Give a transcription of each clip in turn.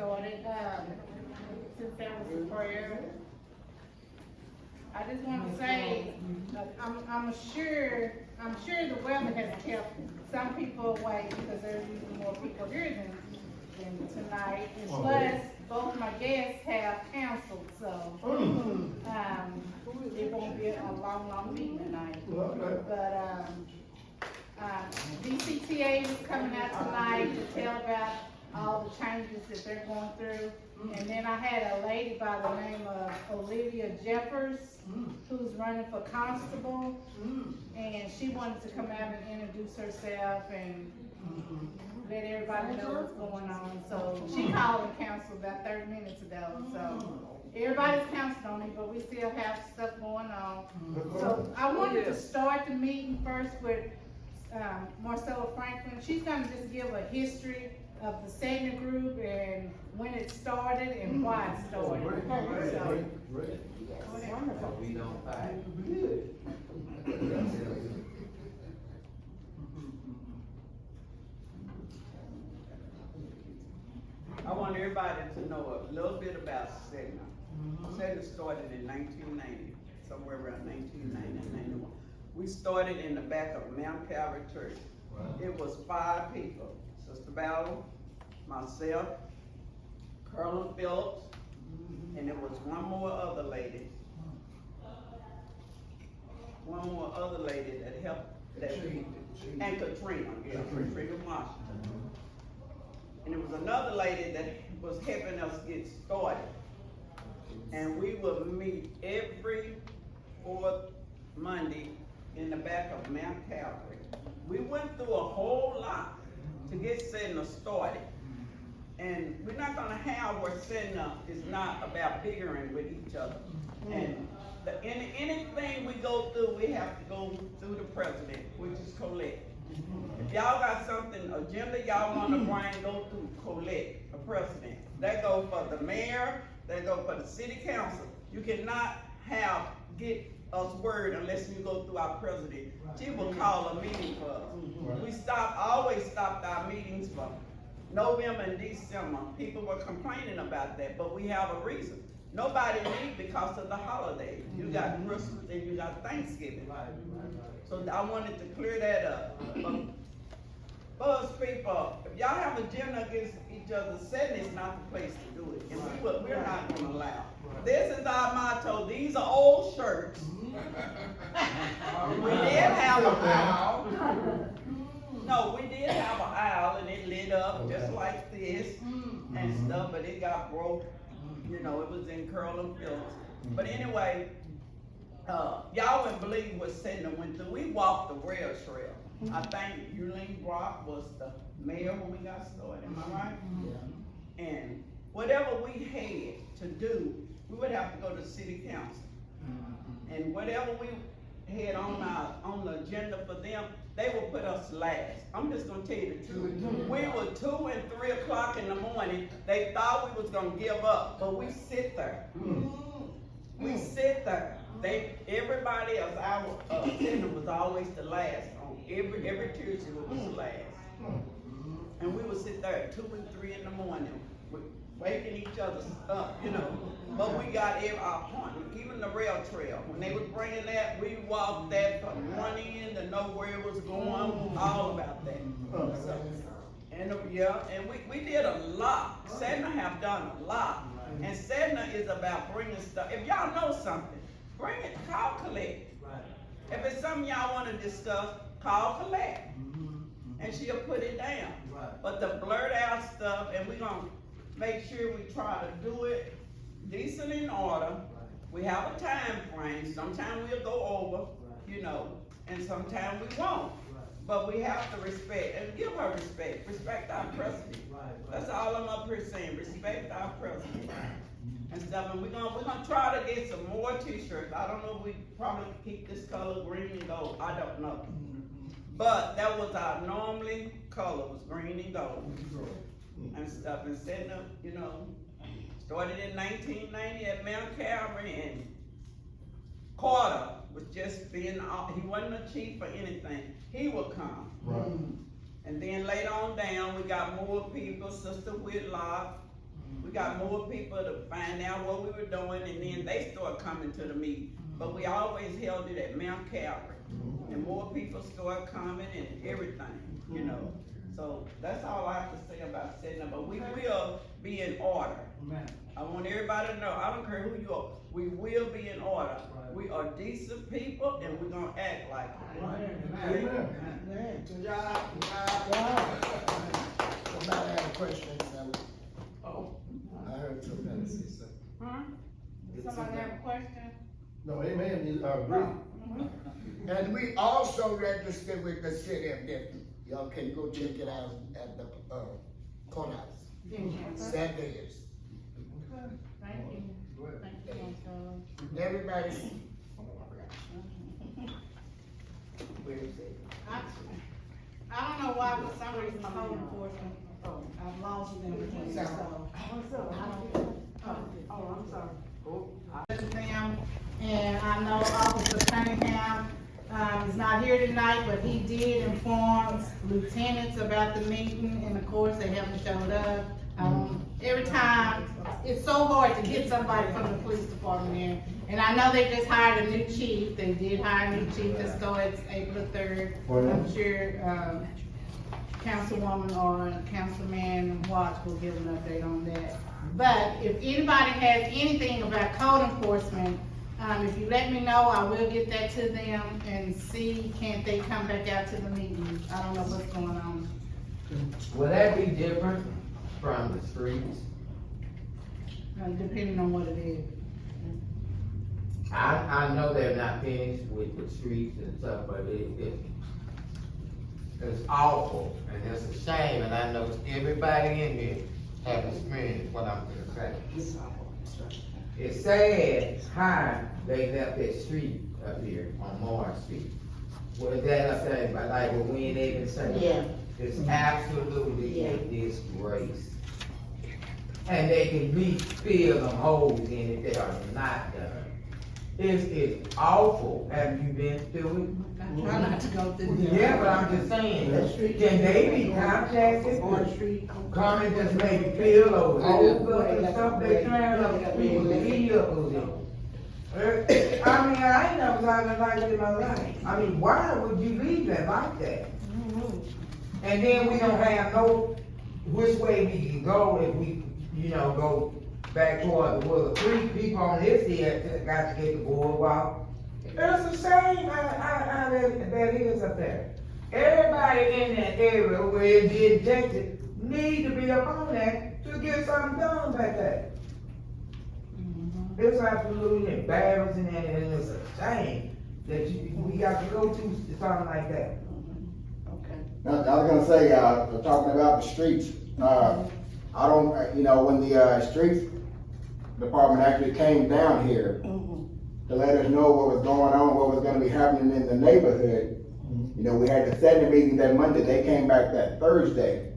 started, since there was a prayer. I just want to say, I'm sure the weather has kept some people away because there's usually more people here than tonight. And plus, both my guests have canceled, so, it won't be a long meeting tonight. But, DCTA is coming out tonight to tell about all the changes that they're going through. And then I had a lady by the name of Olivia Jeffers, who's running for constable, and she wanted to come out and introduce herself and let everybody know what's going on. So she called and canceled about 30 minutes ago. So everybody's counted on me, but we still have stuff going on. So I wanted to start the meeting first with Marcella Franklin. She's gonna just give a history of the SEDNA group and when it started and why it started. Great. Wonderful. We don't fight. Good. I want everybody to know a little bit about SEDNA. SEDNA started in 1990, somewhere around 1990, 91. We started in the back of Mount Calvary Church. It was 5 people: Sister Battle, myself, Colonel Phillips, and there was one more other lady that helped, and Katrina, Katrina Marshall. And there was another lady that was helping us get started. And we would meet every 4th Monday in the back of Mount Calvary. We went through a whole lot to get SEDNA started. And we're not gonna have where SEDNA is not about bickering with each other. And anything we go through, we have to go through the president, which is Colette. If y'all got something, agenda y'all wanna bring, go through Colette, the president. That go for the mayor, that go for the city council. You cannot get us word unless you go through our president. She will call a meeting for us. We always stopped our meetings for November and December. People were complaining about that, but we have a reason. Nobody leave because of the holidays. You got Christmas and you got Thanksgiving. So I wanted to clear that up. For us people, if y'all have a agenda against each other, SEDNA is not the place to do it. And we're not gonna allow. This is our motto. These are old shirts. We did have an aisle. No, we did have an aisle and it lit up just like this and stuff, but it got broke. You know, it was in Curl and Phillips. But anyway, y'all wouldn't believe what SEDNA went through. We walked the rail trail. I think Eugene Brock was the mayor when we got started, am I right? Yeah. And whatever we had to do, we would have to go to city council. And whatever we had on the agenda for them, they would put us last. I'm just gonna tell you the truth. We were 2 and 3 o'clock in the morning. They thought we was gonna give up, but we sit there. We sit there. Everybody else, our agenda was always the last. On every Tuesday we was the last. And we would sit there at 2 and 3 in the morning, waking each other up, you know. But we got our appointment, even the rail trail. When they was bringing that, we walked that from one end to know where it was going, all about that. So, and we did a lot. SEDNA have done a lot. And SEDNA is about bringing stuff. If y'all know something, bring it, call Colette. If it's something y'all want to discuss, call Colette. And she'll put it down. But the blurt out stuff, and we're going to make sure we try to do it decent in order. We have a time frame. Sometimes we'll go over, you know, and sometimes we won't. But we have to respect and give her respect. Respect our president. That's all I'm up here saying. Respect our president and stuff. And we're gonna try to get some more t-shirts. I don't know if we probably keep this color green and gold. I don't know. But that was our normally color, was green and gold and stuff. And setting up, you know, started in 1990 at Mount Calvary, and Carter was just being, he wasn't a chief or anything. He would come. Right. And then later on down, we got more people, Sister Whitlock, We got more people to find out what we were doing, and then they start coming to the meeting. But we always held it at Mount Calvary, and more people start coming and everything, you know. So that's all I have to say about SEDNA, but we will be in order. I want everybody to know, I don't care who you are, we will be in order. We are decent people, and we're gonna act like it. Amen. Good job. Somebody have a question? Oh, I heard somebody say something. Somebody have a question? No, amen, is, agree. And we also registered with the city of Denton. Y'all can go check it out at the, courthouse. That is. Thank you. Thank you, Councilor. Everybody. Where is it? I don't know why, for some reason, code enforcement, I've lost them between, so. I'm sorry. Them, and I know Officer Cunningham, is not here tonight, but he did inform lieutenants about the meeting, and of course, they haven't showed up. Every time, it's so hard to get somebody from the police department in, and I know they just hired a new chief, they did hire a new chief that starts April 3rd. I'm sure, Councilwoman or Councilman Watts will give an update on that. But if anybody has anything about code enforcement, if you let me know, I will get that to them and see, can't they come back out to the meeting? I don't know what's going on. Will that be different from the streets? Depending on what it is. I know they're not finished with the streets and stuff, but it's awful, and it's a shame, and I know everybody in here have experienced what I'm gonna say. It's sad how they left that street up here on Morris Street. What is that up there, but like what we ain't even saying? Yeah. It's absolutely a disgrace. And they can fill them holes in it that are not done. It's awful. Have you been through I try not to go through it? there. Yeah, but I'm just saying, can they be contacted? Come and just maybe fill those holes up and stuff they trying to people to eat up with them. I mean, I ain't never lived a life in my life. I mean, why would you leave that like that? And then we don't have no which way we can go if we, go back toward the Willow Creek. People on this here got to get the boardwalk. It's the same how that is up there. Everybody in that area where it's injected need to be up on that to get something done back there. It's absolutely embarrassing, and it's a shame that we got to go through something like that. I was gonna say, talking about the streets, I don't, when the streets department actually came down here to let us know what was going on, what was gonna be happening in the neighborhood. We had the SEDNA meeting that Monday, they came back that Thursday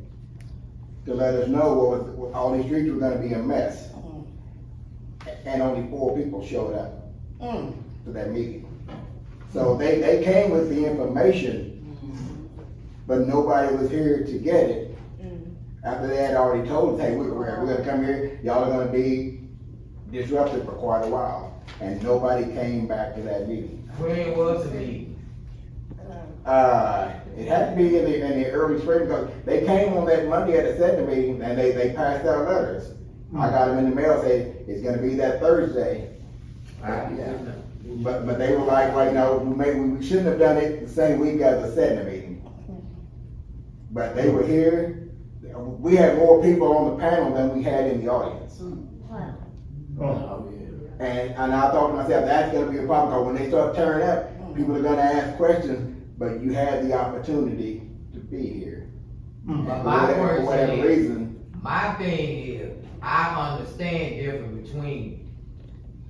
to let us know what all these streets were gonna be a mess. And only 4 people showed up to that meeting. So they came with the information, but nobody was here to get it. After they had already told us, hey, we're gonna come here, y'all are gonna be disrupted for quite a while. And nobody came back to that meeting. When was the meeting? It had to be in the early spring, because they came on that Monday at the SEDNA meeting, and they passed out letters. I got them in the mail saying, it's gonna be that Thursday. Yeah. But they were like, well, no, we shouldn't have done it the same week as the SEDNA meeting. But they were here. We had more people on the panel than we had in the audience. And I thought to myself, that's gonna be a problem, because when they start turning up, people are gonna ask questions, but you had the opportunity to be here. But For whatever reason. My thing is, I understand the difference between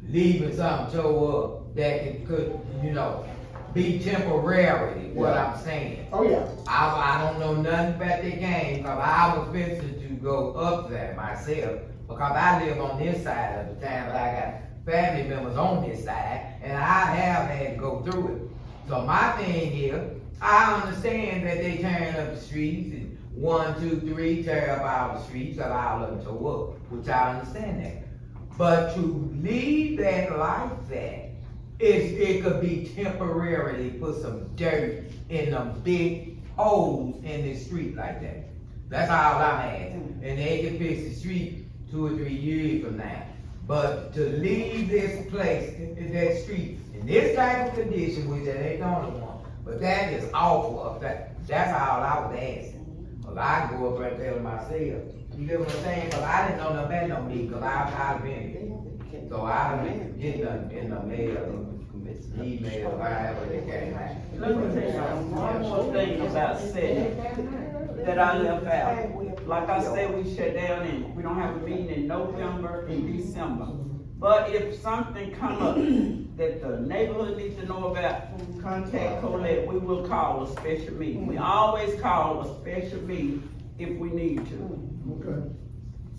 leaving something show up that could, be temporary, what I'm saying. Oh, yeah. I don't know nothing about the game, because I was fixing to go up there myself, because I live on this side of the town, but I got family members on this side, and I have had to go through it. So my thing is, I understand that they tearing up the streets and 1, 2, 3 tear up all the streets, allow them to work, which I understand that. But to leave that like that, it could be temporarily put some dirt in them big holes in the street like that. That's all I'm asking. And they can fix the street 2 or 3 years from now. But to leave this place, that street, in this type of condition, which that ain't the only one, but that is awful. That's all I was asking. Well, I can go up right there myself. You get what I'm saying? Cause I didn't know nothing about no me, cause I've been. So I done get in the mail, email, however they came out. Let me tell you one more thing about SEDNA that I left out. Like I said, we shut down and we don't have a meeting in November and December. But if something come up that the neighborhood needs to know about, contact Colette, we will call a special meeting. We always call a special meeting if we need to. Okay.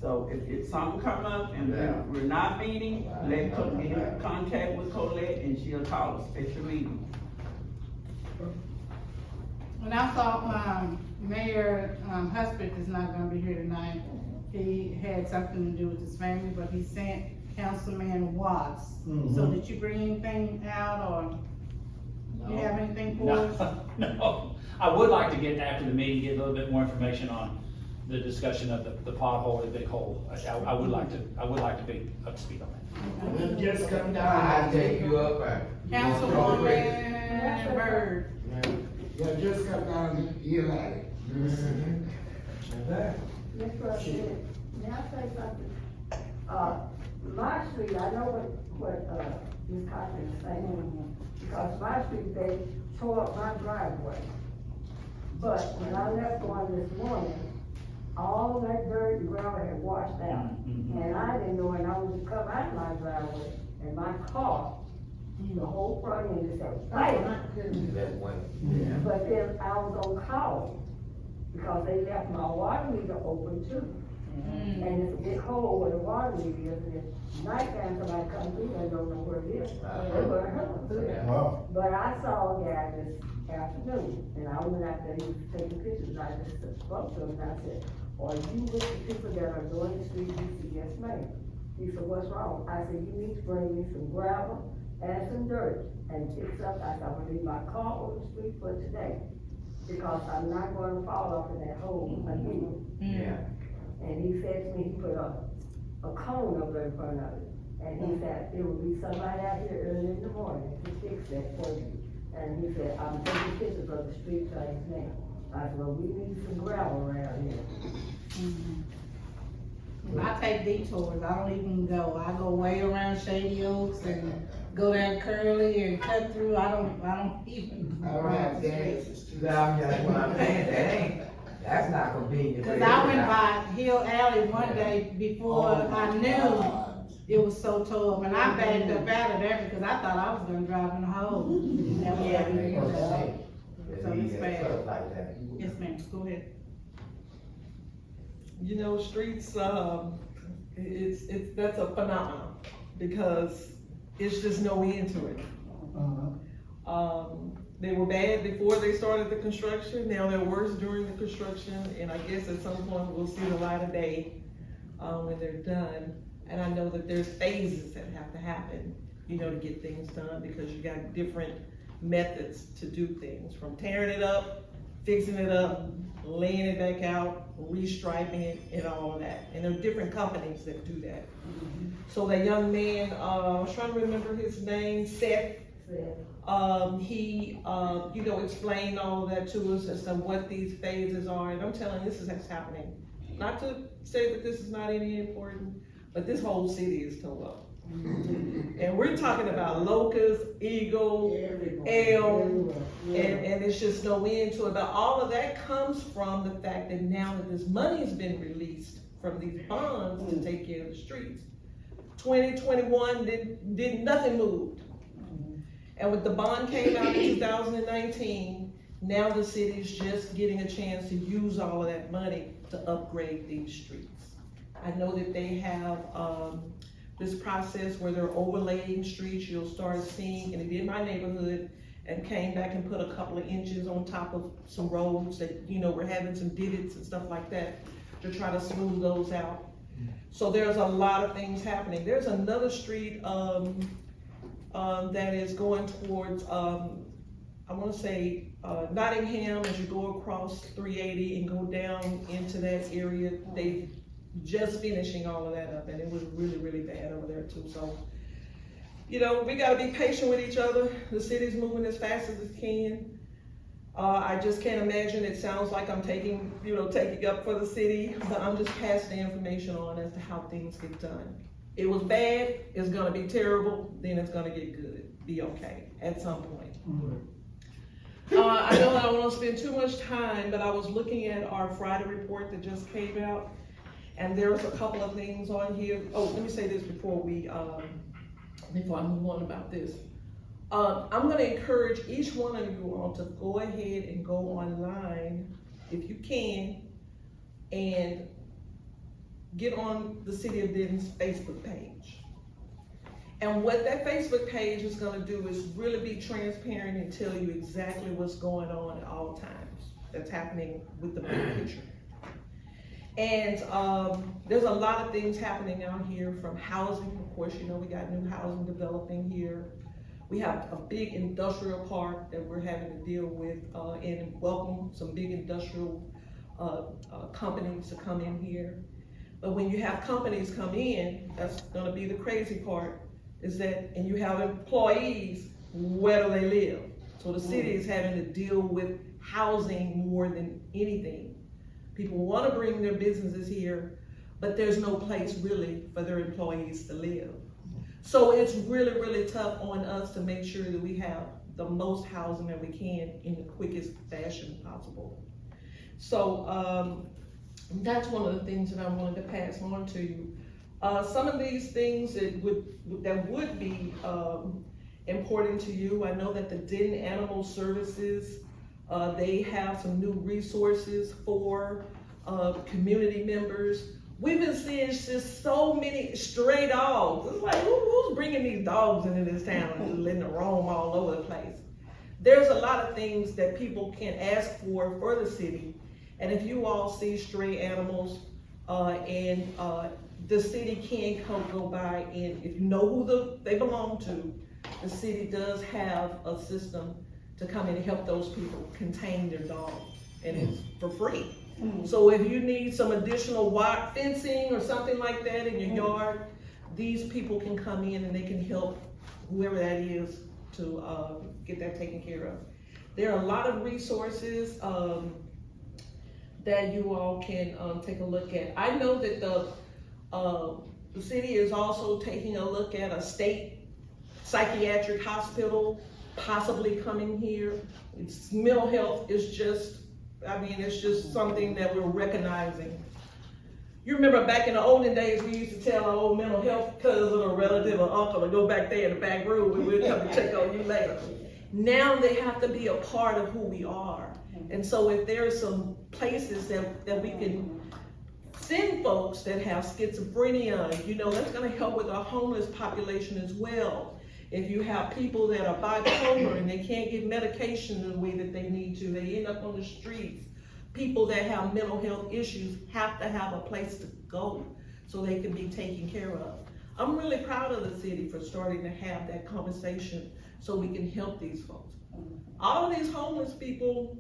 So if something come up and we're not meeting, get in contact with Colette and she'll call a special meeting. When I saw, Mayor, Husband is not gonna be here tonight, he had something to do with his family, but he sent Councilman Watts. So did you bring anything out, or you have anything for us? No, I would like to get after the meeting, get a little bit more information on the discussion of the pothole, the big hole. I would like to be up to speed on that. Then just come down. I'll take you up there. Councilwoman Byrd. Yeah, just come down and hear that. Okay. Mr. President, may I say something? My street, I know what Ms. Cochran is saying, because my street, they tore up my driveway. But when I left one this morning, all that dirt and gravel had washed out. And I didn't know, and I was to come out of my driveway, and my car, the whole front end is like, That way. but then I was on call, because they left my water meter open too. And it's a big hole where the water meter is, and at nighttime somebody comes through, they don't know where it is. They were hurt. Wow. But I saw a guy this afternoon, and I went out there, he was taking pictures, and I just spoke to him, and I said, are you with the people that are doing the street? He said, yes, ma'am. He said, what's wrong? I said, you need to bring me some gravel and some dirt and fix up. I said, I'm gonna leave my car on the street for today, because I'm not gonna fall off in that hole again. Yeah. And he said to me, he put a cone over in front of it. And he said, it will be somebody out here early in the morning to fix that for you. And he said, I'm taking pictures of the street things now. I said, well, we need some gravel around here. I take detours, I don't even go, I go way around Shady Oaks and go down Curly and cut through, I don't even. All right, that's. That's what I'm saying, that's not convenient. Cause I went by Hill Alley one day before I knew it was so tall, and I backed up out of there because I thought I was gonna drive in the hole. So it's bad. Like that. Yes, ma'am, go ahead. You know, streets, that's a phenomenon, because it's just no end to it. They were bad before they started the construction, now they're worse during the construction, and I guess at some point we'll see the light of day, when they're done. And I know that there's phases that have to happen, you know, to get things done, because you got different methods to do things, from tearing it up, fixing it up, laying it back out, restriping it, and all of that. And there are different companies that do that. So that young man, I was trying to remember his name, Seth. He, you know, explained all of that to us as to what these phases are. And I'm telling you, this is what's happening. Not to say that this is not any important, but this whole city is tore up. And we're talking about locust, eagle, elm, and it's just no end to it. But all of that comes from the fact that now that this money has been released from these bonds to take care of the streets, 2021 did nothing moved. And with the bond came out in 2019, now the city's just getting a chance to use all of that money to upgrade these streets. I know that they have this process where they're overlaying streets. You'll start seeing, and it did in my neighborhood, and came back and put a couple of inches on top of some roads that, were having some divots and stuff like that to try to smooth those out. So there's a lot of things happening. There's another street, that is going towards, I wanna say, Nottingham, as you go across 380 and go down into that area. They just finishing all of that up, and it was really, really bad over there too. So, we gotta be patient with each other. The city's moving as fast as it can. I just can't imagine, it sounds like I'm taking up for the city, but I'm just passing the information on as to how things get done. It was bad, it's gonna be terrible, then it's gonna get good, be okay, at some point. I know I don't wanna spend too much time, but I was looking at our Friday report that just came out, and there's a couple of things on here. Oh, let me say this before I move on about this. I'm gonna encourage each one of you all to go ahead and go online, if you can, and get on the City of Denton's Facebook page. And what that Facebook page is gonna do is really be transparent and tell you exactly what's going on at all times that's happening with the big picture. And there's a lot of things happening out here, from housing. Of course, we got new housing developing here. We have a big industrial park that we're having to deal with and welcome some big industrial companies to come in here. But when you have companies come in, that's gonna be the crazy part, is that, and you have employees, where do they live? So the city is having to deal with housing more than anything. People wanna bring their businesses here, but there's no place really for their employees to live. So it's really, really tough on us to make sure that we have the most housing that we can in the quickest fashion possible. So that's one of the things that I wanted to pass on to you. Some of these things that would be important to you, I know that the Denton Animal Services, they have some new resources for community members. We've been seeing just so many stray dogs. It's like, who's bringing these dogs into this town and just letting them roam all over the place? There's a lot of things that people can ask for the city. And if you all see stray animals, and the city can go by, and if you know who they belong to, the city does have a system to come in and help those people contain their dogs, and it's for free. So if you need some additional wire fencing or something like that in your yard, these people can come in and they can help whoever that is to get that taken care of. There are a lot of resources that you all can take a look at. I know that the city is also taking a look at a state psychiatric hospital possibly coming here. Mental health is just, it's just something that we're recognizing. You remember back in the olden days, we used to tell our old mental health cousin or relative or uncle to go back there in the back room and we'll come and check on you later. Now they have to be a part of who we are. And so if there are some places that we can send folks that have schizophrenia, that's gonna help with our homeless population as well. If you have people that are bipolar and they can't get medication the way that they need to, they end up on the streets. People that have mental health issues have to have a place to go so they can be taken care of. I'm really proud of the city for starting to have that conversation so we can help these folks. All of these homeless people,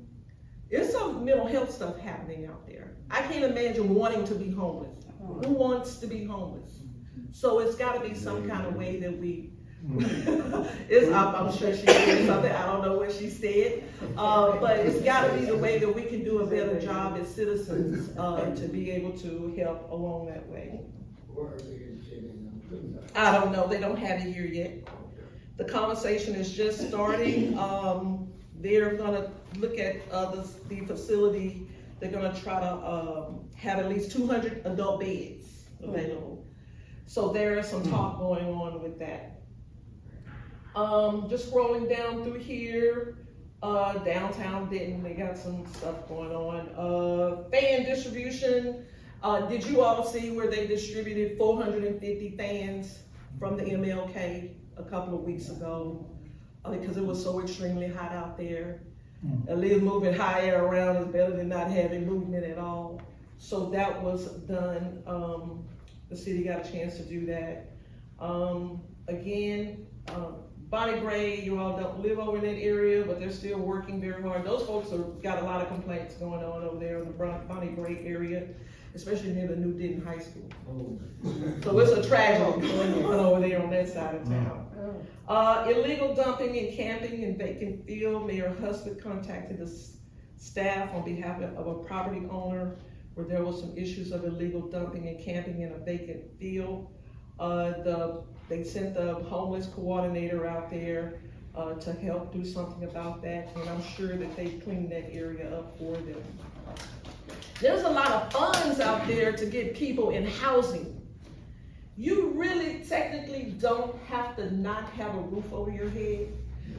there's some mental health stuff happening out there. I can't imagine wanting to be homeless. Who wants to be homeless? So it's gotta be some kind of way that we, I'm sure she said something, I don't know what she said, but it's gotta be the way that we can do a better job as citizens to be able to help along that way. I don't know, they don't have it here yet. The conversation is just starting. They're gonna look at the facility. They're gonna try to have at least 200 adult beds available. So there is some talk going on with that. Just scrolling down through here, downtown Denton, they got some stuff going on. Fan distribution. Did you all see where they distributed 450 fans from the MLK a couple of weeks ago? because it was so extremely hot out there. At least moving hot air around is better than not having movement at all. So that was done. The city got a chance to do that. Again, Bonnie Gray, you all don't live over in that area, but they're still working very hard. Those folks have got a lot of complaints going on over there in the Bonnie Gray area, especially near the New Denton High School. So it's a tragedy going on over there on that side of town. Illegal dumping and camping in vacant field. Mayor Husband contacted the staff on behalf of a property owner where there was some issues of illegal dumping and camping in a vacant field. They sent the homeless coordinator out there to help do something about that, and I'm sure that they cleaned that area up for them. There's a lot of funds out there to get people in housing. You really technically don't have to not have a roof over your head,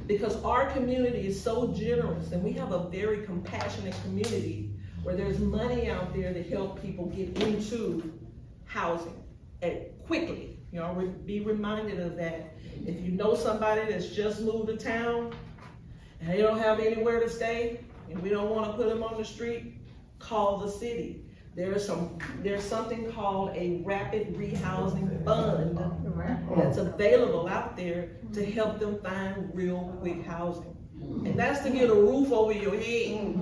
because our community is so generous, and we have a very compassionate community where there's money out there to help people get into housing quickly. You know, be reminded of that. If you know somebody that's just moved to town and they don't have anywhere to stay, and we don't want to put them on the street, call the city. There's something called a rapid rehousing fund that's available out there to help them find real quick housing. And that's to get a roof over your head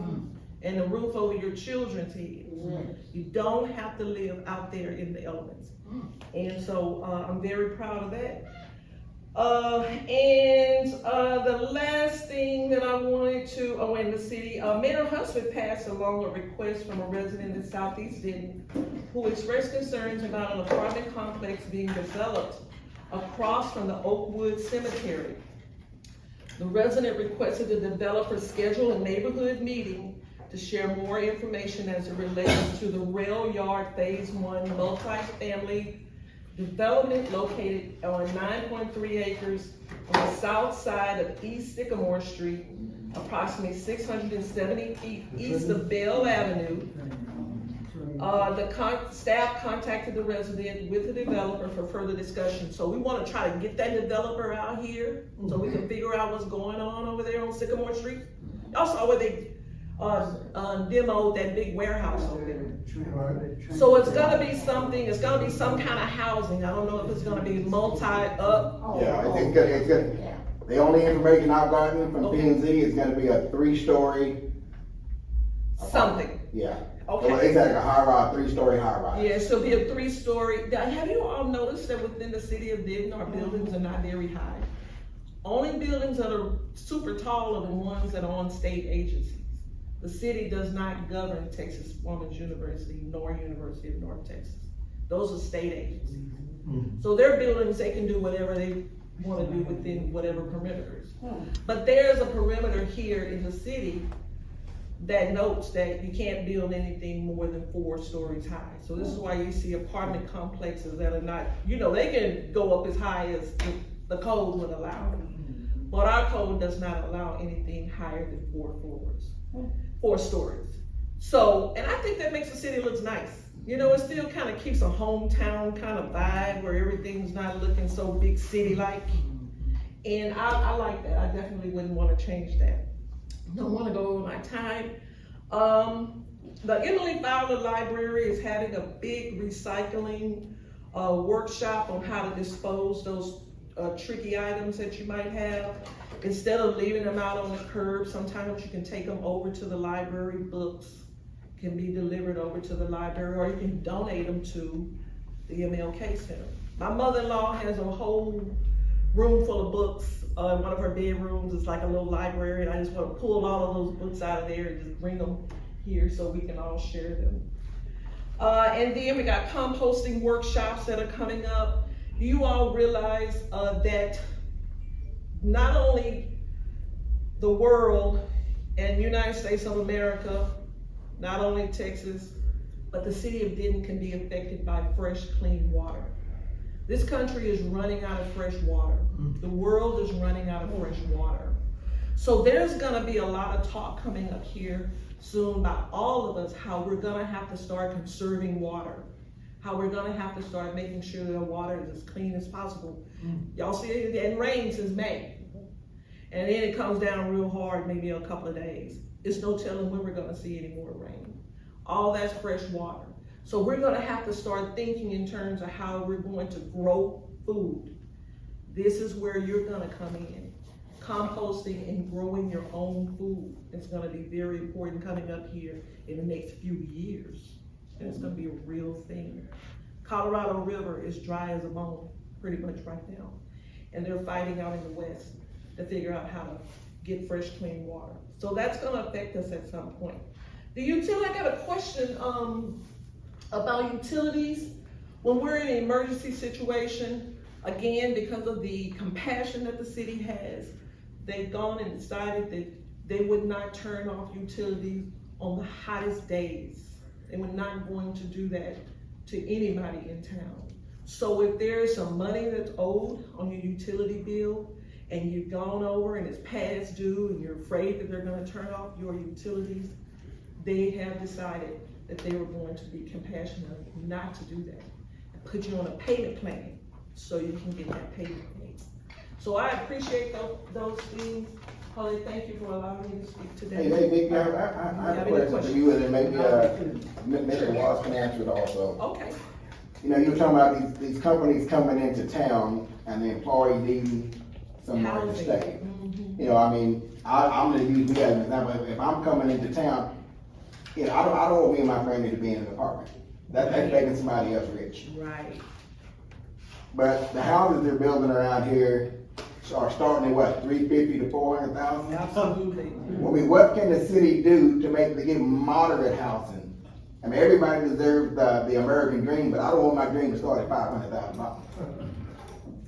and a roof over your children's heads. You don't have to live out there in the elements. And so I'm very proud of that. The last thing that I wanted to, in the city, Mayor Husband passed along a request from a resident in Southeast Denton who expressed concerns about an apartment complex being developed across from the Oakwood Cemetery. The resident requested the developer schedule a neighborhood meeting to share more information as it relates to the Rail Yard Phase 1 multi-family development located on 9.3 acres on the south side of East Sycamore Street, approximately 670 feet east of Bell Avenue. The staff contacted the resident with the developer for further discussion. So we want to try to get that developer out here so we can figure out what's going on over there on Sycamore Street. Y'all saw where they demoed that big warehouse over there. So it's gonna be something, it's gonna be some kind of housing. I don't know if it's gonna be multi-up. Yeah, it's good. The only information I've gotten from P&Z is gonna be a 3-story. Something. Yeah. Okay. So it's like a high-rise, 3-story high-rise. Yeah, so it'll be a 3-story. Have you all noticed that within the city of Denton, our buildings are not very high? Only buildings that are super tall are the ones that are on state agencies. The city does not govern Texas Women's University nor University of North Texas. Those are state agencies. So their buildings, they can do whatever they want to do within whatever perimeters. But there's a perimeter here in the city that notes that you can't build anything more than 4 stories high. So this is why you see apartment complexes that are not, you know, they can go up as high as the code would allow. But our code does not allow anything higher than 4 floors. 4 stories. So, and I think that makes the city look nice. You know, it still kind of keeps a hometown kind of vibe where everything's not looking so big city-like. And I like that. I definitely wouldn't want to change that. Don't want to go over my time. The Emily Fowler Library is having a big recycling workshop on how to dispose those tricky items that you might have. Instead of leaving them out on the curb, sometimes you can take them over to the library. Books can be delivered over to the library, or you can donate them to the MLK Center. My mother-in-law has a whole room full of books. One of her bedrooms is like a little library, and I just want to pull all of those books out of there and just bring them here so we can all share them. And then we got composting workshops that are coming up. You all realize that not only the world and United States of America, not only Texas, but the city of Denton can be affected by fresh, clean water. This country is running out of fresh water. The world is running out of fresh water. So there's gonna be a lot of talk coming up here soon by all of us how we're gonna have to start conserving water, how we're gonna have to start making sure that the water is as clean as possible. Y'all see it hadn't rained since May. and then it comes down real hard, maybe a couple of days. It's no telling when we're gonna see any more rain. All that's fresh water. So we're gonna have to start thinking in terms of how we're going to grow food. This is where you're gonna come in. Composting and growing your own food is gonna be very important coming up here in the next few years. And it's gonna be a real thing. Colorado River is dry as a bone, pretty much right now. And they're fighting out in the west to figure out how to get fresh, clean water. So that's gonna affect us at some point. The utility, I got a question, about utilities. When we're in an emergency situation, again, because of the compassion that the city has, they've gone and decided that they would not turn off utilities on the hottest days. They were not going to do that to anybody in town. So if there's some money that's owed on your utility bill and you've gone over and it's past due and you're afraid that they're gonna turn off your utilities, they have decided that they were going to be compassionate not to do that. And put you on a payment plan so you can get that payment paid. So I appreciate those things. Holly, thank you for allowing me to speak today. Hey, Vic, I have a question for you, and then maybe, Mr. Watts can answer it also. Okay. You know, you were talking about these companies coming into town and the employee needing somewhere to Housing. stay. Mhm. You know, I mean, I'm gonna use me as an example. If I'm coming into town, you know, I don't want me and my family to be in an apartment. That's making somebody else rich. Right. But the houses they're building around here are starting at what, 350 to 400,000? Absolutely. I mean, what can the city do to get moderate housing? I mean, everybody deserves the American dream, but I don't want my dream to start at $500,000.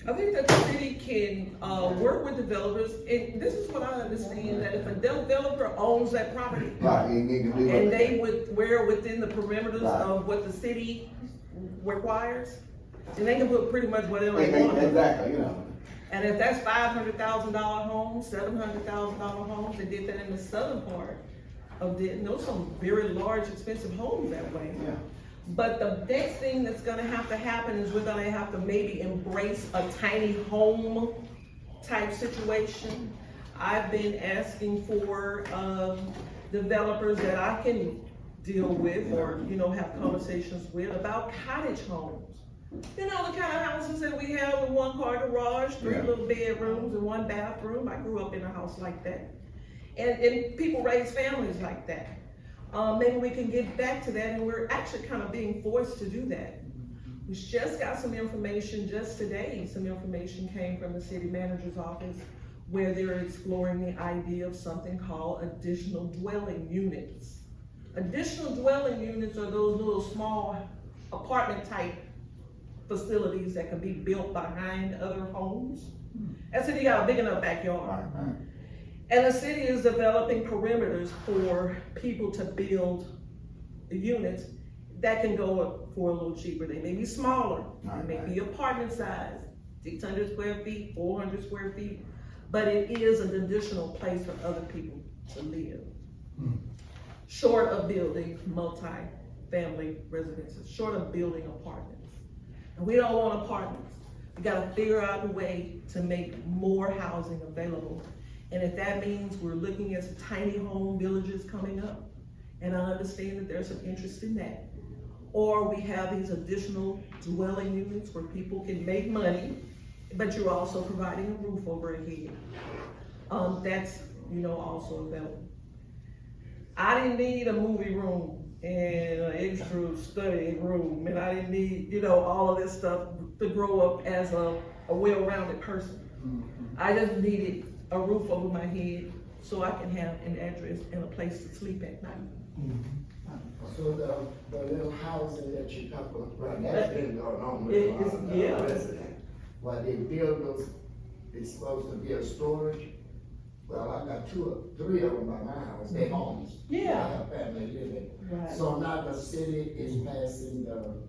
I think that the city can, work with developers, and this is what I understand, that if a developer owns that property, Right, you need to do and what they we're within the perimeters Right. of what the city requires, then they can put pretty much whatever they want. Exactly, you know. And if that's $500,000 homes, $700,000 homes, they did that in the southern part of Denton, those are some very large, expensive homes that way. Yeah. But the next thing that's gonna have to happen is we're gonna have to maybe embrace a tiny home type situation. I've been asking for, developers that I can deal with or, you know, have conversations with about cottage homes. You know, the kind of houses that we have with one car garage, three Yeah. little bedrooms and one bathroom. I grew up in a house like that. And people raise families like that. Maybe we can get back to that, and we're actually kind of being forced to do that. We just got some information just today. Some information came from the city manager's office where they're exploring the idea of something called additional dwelling units. Additional dwelling units are those little small apartment type facilities that can be built behind other homes. That city got a big enough backyard. Right. And the city is developing perimeters for people to build units that can go up for a little cheaper. They may be smaller, they may be apartment size, 600 square feet, 400 square feet, but it is an additional place for other people to live. Short of building multi-family residences, short of building apartments. And we don't want apartments. We gotta figure out a way to make more housing available. And if that means we're looking at some tiny home villages coming up, and I understand that there's some interest in that. Or we have these additional dwelling units where people can make money, but you're also providing a roof over their head. That's, you know, also available. I didn't need a movie room and an extra study room, and I didn't need, you know, all of this stuff to grow up as a well-rounded person. I just needed a roof over my head so I can have an address and a place to sleep at night. So the little housing that you talk about, that's been going on with It a lot is, of yeah. residents. While they build those, it's supposed to be a storage. Well, I got three of them by my house, they're homes. Yeah. I have family living. Right. So now the city is passing the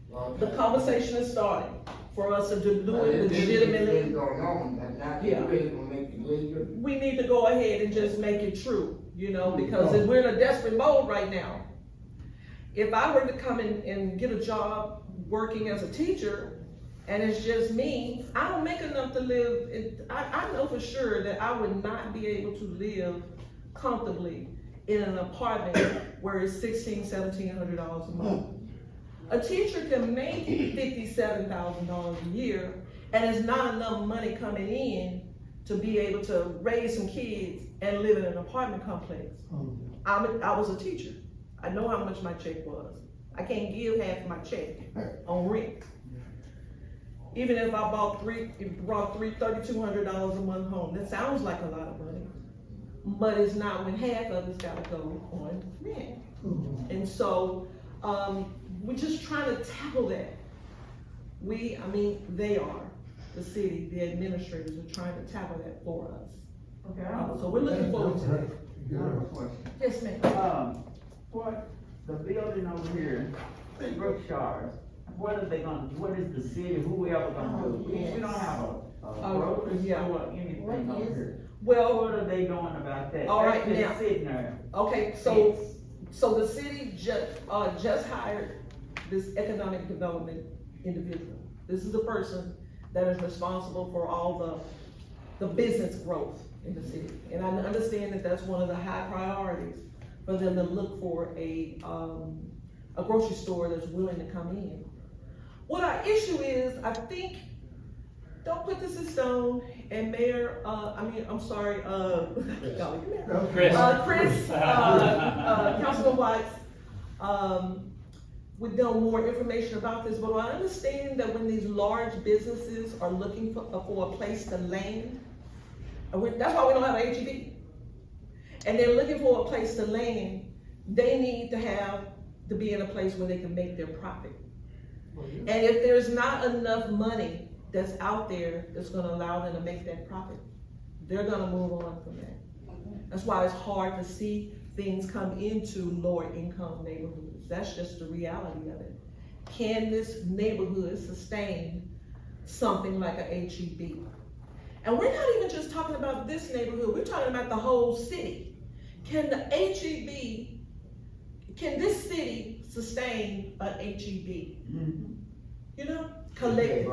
law. The conversation is starting for us to do Well, it It's been legitimately. going on, but now Yeah. they're really gonna make it legal. We need to go ahead and just make it true, you know, because we're in a desperate mode right now. If I were to come in and get a job working as a teacher, and it's just me, I don't make enough to live, I know for sure that I would not be able to live comfortably in an apartment where it's $1,600-1,700 a month. A teacher can make $57,000 a year, and it's not enough money coming in to be able to raise some kids and live in an apartment complex. I was a teacher. I know how much my check was. I can't give half my check on rent. Even if I brought $3,200 a month home, that sounds like a lot of money, but it's not when half of it's gotta go on rent. And so, we're just trying to tackle that. They are, the city, the administrators are trying to tackle that for us. Okay. So we're looking forward to that. Yes, ma'am. For the building over here, Brookshires, what are they gonna, what is the city, whoever gonna do? We don't have a grocery store or anything over here. Well, What are they doing about that? All right, That's now. just sitting there. okay, so the city just hired this economic development individual. This is the person that is responsible for all the business growth in the city. And I understand that that's one of the high priorities for them to look for a grocery store that's willing to come in. What our issue is, I think, don't put this in stone, and Mayor, Chris. Councilman Watts, would know more information about this, but I understand that when these large businesses are looking for a place to land, that's why we don't have an HED. And they're looking for a place to land, they need to be in a place where they can make their profit. And if there's not enough money that's out there that's gonna allow them to make that profit, they're gonna move on from that. That's why it's hard to see things come into lower income neighborhoods. That's just the reality of it. Can this neighborhood sustain something like a HEB? And we're not even just talking about this neighborhood, we're talking about the whole city. Can the HEB, can this city sustain an HEB? You know, collectively.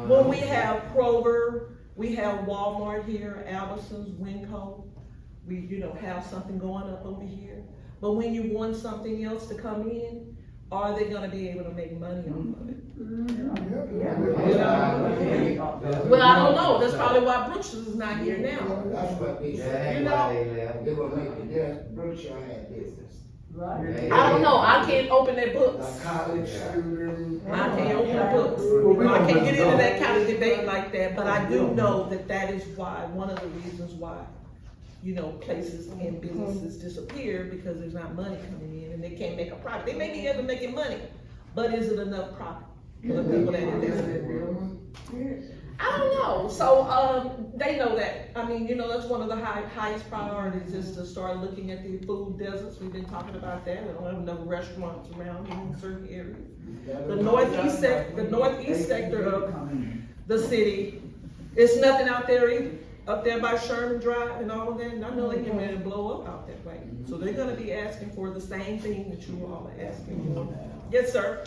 When we have Kroger, we have Walmart here, Albertsons, Winco, we, have something going up over here. But when you want something else to come in, are they gonna be able to make money off of it? Well, I don't know, that's probably why Brooks is not here now. That's what they said. They were making their Brookshire had business. Right. I don't know, I can't open their The books. college students. I can't open the books. I can't get into that kind of debate like that, but I do know that is why, one of the reasons why, places and businesses disappear, because there's not money coming in and they can't make a profit. They may be able to make money, but is it enough profit for the people that invest in it? I don't know, so, they know that. That's one of the highest priorities, is to start looking at the food deserts. We've been talking about that. We don't have enough restaurants around in certain areas. The northeast sector of the city, it's nothing out there either. Up there by Sherman Drive and all of that, and I know they get ready to blow up out that way. So they're gonna be asking for the same thing that you all are asking for. Yes, sir.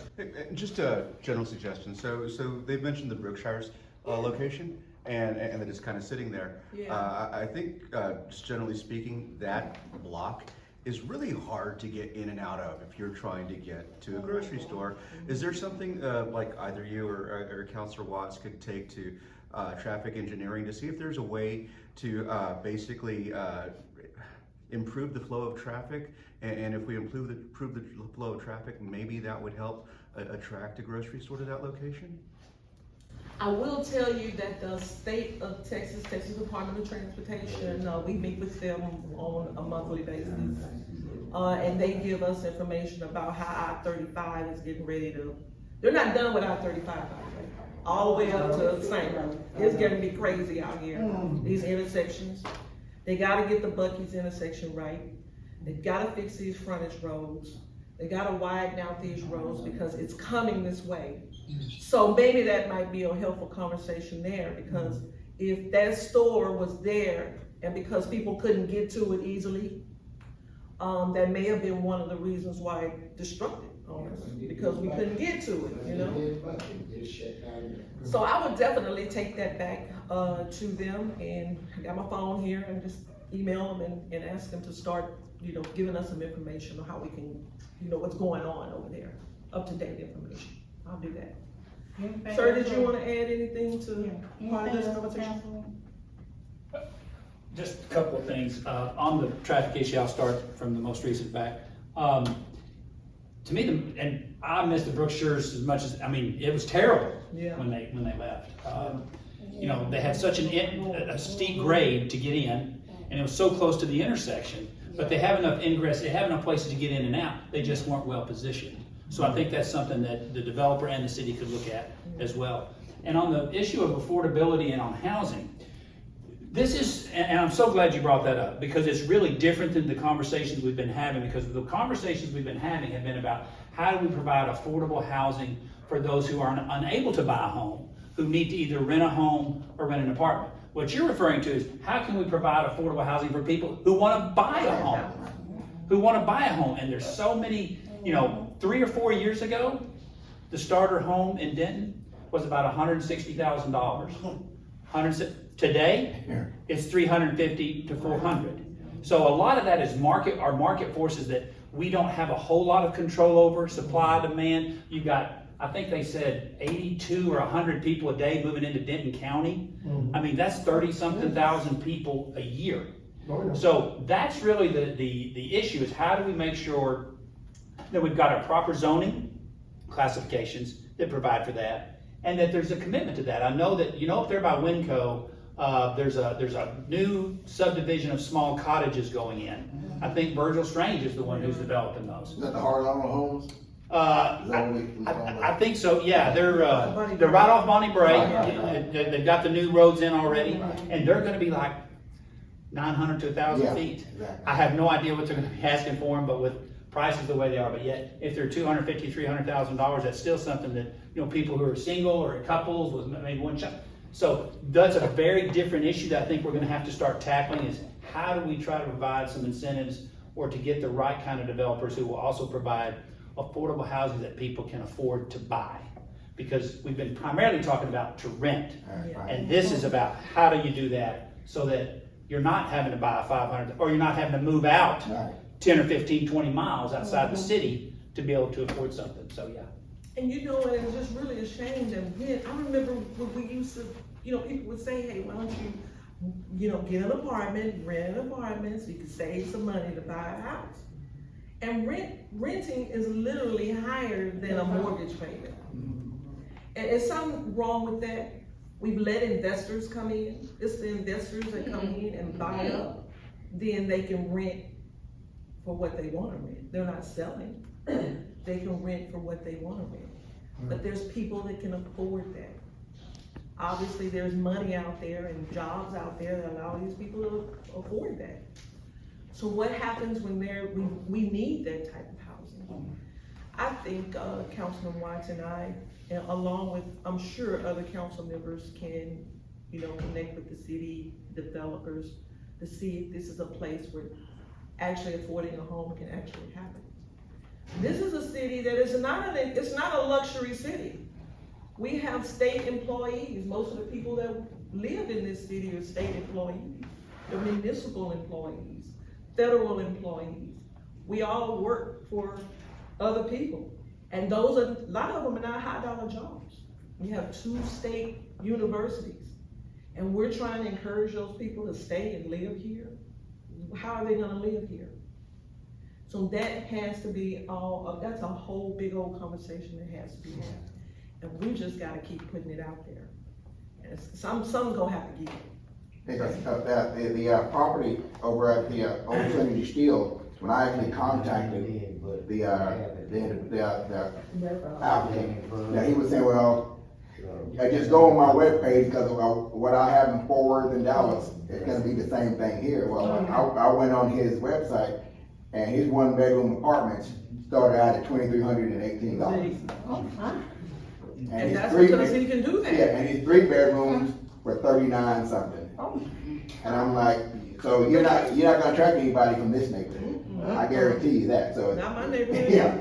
Just a general suggestion. So they've mentioned the Brookshires location, and that it's kind of sitting there. Yeah. I think, just generally speaking, that block is really hard to get in and out of if you're trying to get to a grocery store. Is there something like either you or Councilor Watts could take to traffic engineering to see if there's a way to basically improve the flow of traffic? And if we improve the flow of traffic, maybe that would help attract a grocery store to that location? I will tell you that the state of Texas Department of Transportation, we meet with them on a monthly basis. And they give us information about how I-35 is getting ready to, they're not done with I-35, by the way, all the way up to St. It's getting to be crazy out here, these intersections. They gotta get the Buc-ee's intersection right. They gotta fix these frontage roads. They gotta widen out these roads because it's coming this way. So maybe that might be a helpful conversation there, because if that store was there and because people couldn't get to it easily, That may have been one of the reasons why it destructed on us, because we couldn't get to it, you know? So I would definitely take that back, to them, and I got my phone here, and just email them and ask them to start, you know, giving us some information on how we can, you know, what's going on over there, up-to-date information. I'll do that. Anything Sir, did else? you wanna add anything to part of Anything this else, conversation? Councilman? Just a couple of things, on the traffic issue, I'll start from the most recent back. To me, and I missed the Brookshires as much as, I mean, it was terrible Yeah. when they left. You know, they had such a steep grade to get in, and it was so close to the intersection, but they have enough ingress, they have enough places to get in and out, they just weren't well positioned. So I think that's something that the developer and the city could look at as well. And on the issue of affordability and on housing, this is, and I'm so glad you brought that up, because it's really different than the conversations we've been having, because the conversations we've been having have been about how do we provide affordable housing for those who are unable to buy a home, who need to either rent a home or rent an apartment. What you're referring to is how can we provide affordable housing for people who want to buy a home, and there's so many, you know, 3 or 4 years ago, the starter home in Denton was about $160,000. Today, it's 350 to 400. So a lot of that is our market forces that we don't have a whole lot of control over, supply, demand. You've got, I think they said 82 or 100 people a day moving into Denton County. I mean, that's 30-something thousand people a year. So that's really the issue, is how do we make sure that we've got our proper zoning classifications that provide for that, and that there's a commitment to that. I know that, you know, up there by Winco, there's a new subdivision of small cottages going in. I think Virgil Strange is the one who's developing those. Is that the Harlem homes? I think so, yeah, they're right off Bonnie Bray. They've got the new roads in already, and they're gonna be like 900 to 1,000 feet. Exactly. I have no idea what they're gonna be asking for them, but with prices the way they are, but yet, if they're $250,000, $300,000, that's still something that, you know, people who are single or couples with maybe one child. So that's a very different issue that I think we're gonna have to start tackling, is how do we try to provide some incentives or to get the right kind of developers who will also provide affordable housing that people can afford to buy. Because we've been primarily talking about to rent. And this is about how do you do that so that you're not having to buy a 500, or you're not having to move out 10 or 15, 20 miles outside the city to be able to afford something, so yeah. And you know, and it's just really a shame that I remember when we used to, you know, people would say, hey, why don't you know, get an apartment, rent an apartment so you can save some money to buy a house. And renting is literally higher than a mortgage payment. And is something wrong with that? We've let investors come in. It's the investors that come in and buy up. Then they can rent for what they want to rent. They're not selling. They can rent for what they want to rent. But there's people that can afford that. Obviously, there's money out there and jobs out there that allow these people to afford that. So what happens when we need that type of housing? I think Councilman Watts and I, along with, I'm sure other council members can, you know, connect with the city developers to see if this is a place where actually affording a home can actually happen. This is a city that is it's not a luxury city. We have state employees. Most of the people that live in this city are state employees. They're municipal employees, federal employees. We all work for other people. And a lot of them are not high dollar jobs. We have 2 state universities. And we're trying to encourage those people to stay and live here. How are they gonna live here? So that has to be that's a whole big old conversation that has to be had. And we just gotta keep putting it out there. And someone's gonna have to give it. Because the property over at the Old Trinity Steel, when I actually contacted the applicant, he was saying, well, I just go on my webpage because of what I have in Fort Worth and Dallas, it's gonna be the same thing here. Well, I went on his website, and his 1-bedroom apartments started out at $2,318. And that's because he can do that. Yeah, and his 3 bedrooms were 39 something. And I'm like, so you're not gonna attract anybody from this neighborhood. I guarantee you that, so. Not my neighborhood. Yeah,